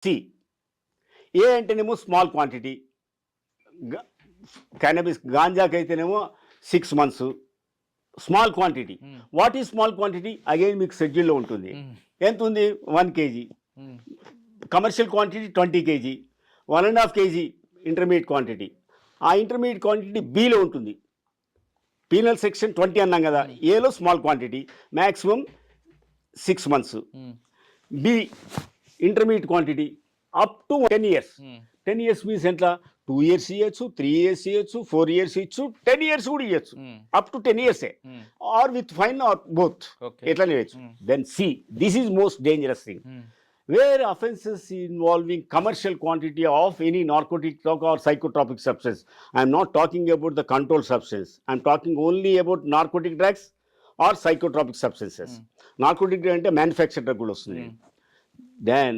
C. ఏ అంటేనేమో small quantity, cannabis గాంజాకి అయితేనేమో 6 months small quantity. What is small quantity? Again మీకు షెడ్యూల్లో ఉంటుంది. ఎంత ఉంది? 1 kg. Commercial quantity 20 kg, 1.5 kg intermediate quantity. ఆ ఇంటర్మీడియట్ క్వాంటిటీ బిలో ఉంటుంది. పీనల్ సెక్షన్ 20 అన్నాం కదా, ఏలో small quantity maximum 6 months. B intermediate quantity up to 10 years. 10 years means ఎంత? 2 years ఇవ్వచ్చు, 3 years ఇవ్వచ్చు, 4 years ఇచ్చు, 10 years కూడా ఇవ్వచ్చు. Up to 10 years or with fine or both, ఎట్లా ఇవ్వచ్చు. Then see, this is most dangerous thing, where offences involving commercial quantity of any narcotic drug or psychotropic substance. I am not talking about the controlled substance. I am talking only about narcotic drugs or psychotropic substances. Narcotic drug ante manufactured drug kuda vastundi. Then